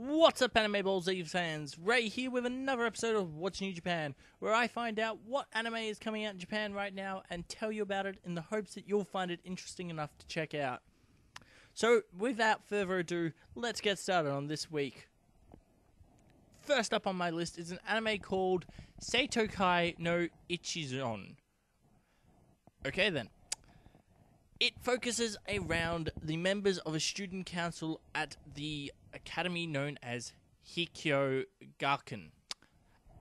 What's up, AnimeBallZ fans? Ray here with another episode of What's New Japan, where I find out what anime is coming out in Japan right now and tell you about it in the hopes that you'll find it interesting enough to check out. So, without further ado, let's get started on this week. First up on my list is an anime called Tokai no Ichizon. Okay then. It focuses around the members of a student council at the academy known as Hikyo Gaken.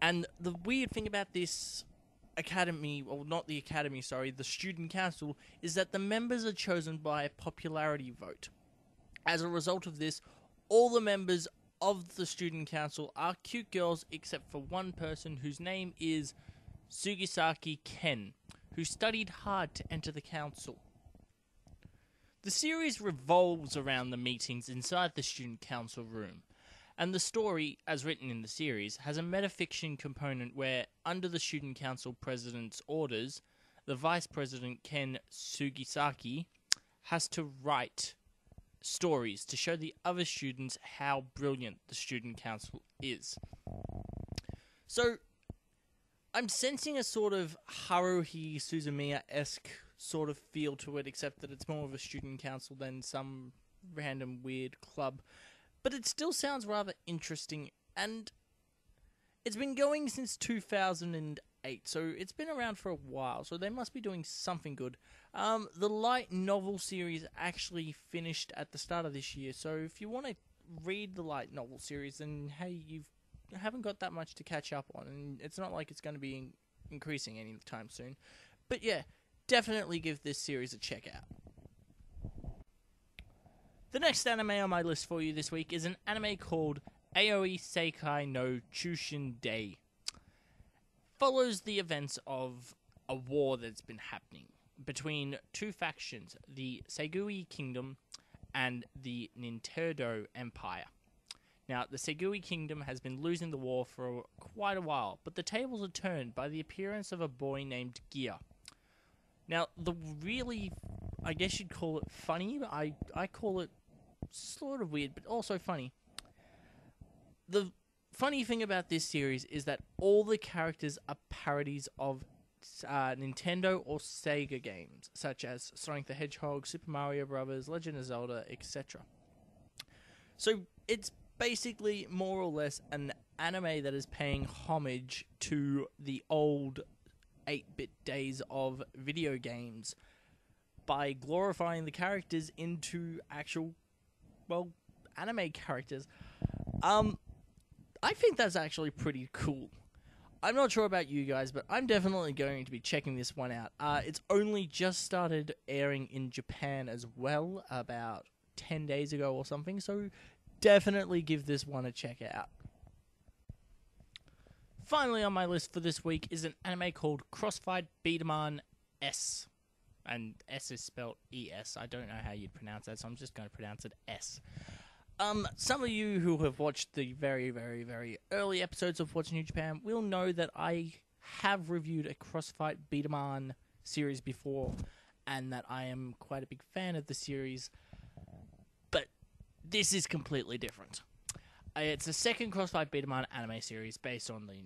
And the weird thing about this academy, well not the academy, sorry, the student council, is that the members are chosen by a popularity vote. As a result of this, all the members of the student council are cute girls except for one person whose name is Sugisaki Ken, who studied hard to enter the council. The series revolves around the meetings inside the student council room, and the story, as written in the series, has a metafiction component where, under the student council president's orders, the vice president Ken Sugisaki has to write stories to show the other students how brilliant the student council is. So, I'm sensing a sort of Haruhi Suzumiya-esque sort of feel to it, except that it's more of a student council than some random weird club. But it still sounds rather interesting, and it's been going since 2008, so it's been around for a while, so they must be doing something good. The light novel series actually finished at the start of this year, so if you want to read the light novel series, then hey, you haven't got that much to catch up on, and it's not like it's going to be increasing anytime soon. But yeah, definitely give this series a check out. The next anime on my list for you this week is an anime called AoE Sake no Chushin Dei. Follows the events of a war that's been happening between two factions, the Segui Kingdom and the Nintendo Empire. Now, the Segui Kingdom has been losing the war for quite a while, but the tables are turned by the appearance of a boy named Gear. Now, the really, I guess you'd call it funny, but I call it sort of weird, but also funny. The funny thing about this series is that all the characters are parodies of Nintendo or Sega games, such as Sonic the Hedgehog, Super Mario Bros., Legend of Zelda, etc. So, it's basically more or less an anime that is paying homage to the old 8-bit days of video games by glorifying the characters into actual, well, anime characters. I think that's actually pretty cool. I'm not sure about you guys, but I'm definitely going to be checking this one out. It's only just started airing in Japan as well, about 10 days ago or something, so definitely give this one a check out. Finally on my list for this week is an anime called Cross Fight B-Daman S. And S is spelled E-S. I don't know how you'd pronounce that, so I'm just going to pronounce it S. Some of you who have watched the very, very, very early episodes of What's New Japan will know that I have reviewed a Cross Fight B-Daman series before, and that I am quite a big fan of the series. But this is completely different. It's a second Cross Fight B-Daman anime series based on the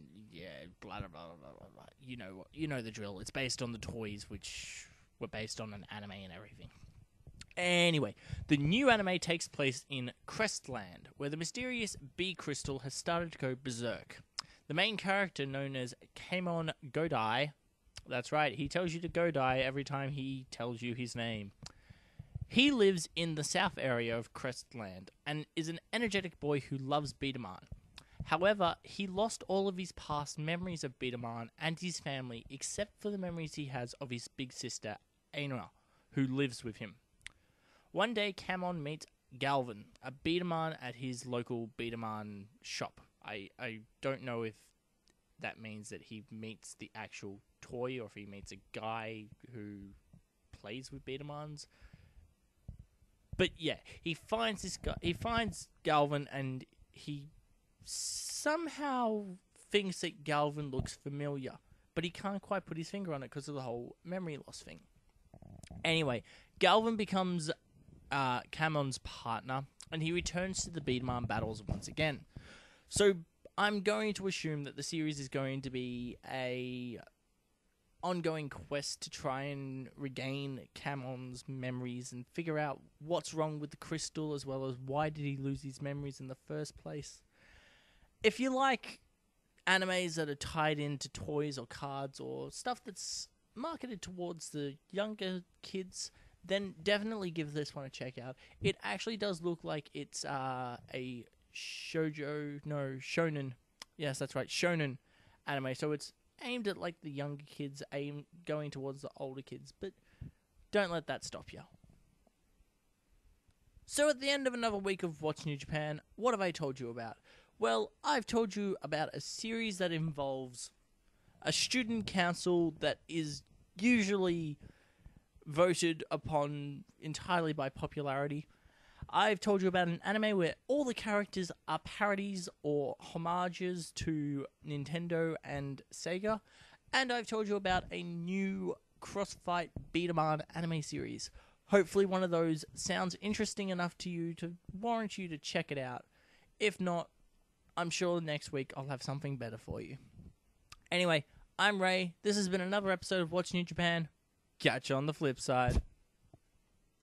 blah blah blah blah blah blah. You know the drill. It's based on the toys, which were based on an anime and everything. Anyway, the new anime takes place in Crestland, where the mysterious bee crystal has started to go berserk. The main character, known as Keimon Godai, that's right, he tells you to go die every time he tells you his name. He lives in the south area of Crestland and is an energetic boy who loves B-Daman. However, he lost all of his past memories of B-Daman and his family, except for the memories he has of his big sister, Aina, who lives with him. One day, Keimon meets Galvin, a B-Daman at his local B-Daman shop. I don't know if that means that he meets the actual toy or if he meets a guy who plays with B-Damans. But yeah, he finds this guy. He finds Galvin, and he somehow thinks that Galvin looks familiar, but he can't quite put his finger on it because of the whole memory loss thing. Anyway, Galvin becomes Camon's partner, and he returns to the Beatman battles once again. So I'm going to assume that the series is going to be a ongoing quest to try and regain Camon's memories and figure out what's wrong with the crystal, as well as why did he lose his memories in the first place. If you like animes that are tied into toys or cards or stuff that's marketed towards the younger kids, then definitely give this one a check out. It actually does look like it's a shonen. Yes, that's right, shonen anime. So it's aimed at like the younger kids, going towards the older kids, but don't let that stop you. So at the end of another week of What's New Japan, what have I told you about? Well, I've told you about a series that involves a student council that is usually voted upon entirely by popularity. I've told you about an anime where all the characters are parodies or homages to Nintendo and Sega. And I've told you about a new Cross Fight B-Daman anime series. Hopefully one of those sounds interesting enough to you to warrant you to check it out. If not, I'm sure next week I'll have something better for you. Anyway, I'm Ray. This has been another episode of What's New Japan. Catch you on the flip side.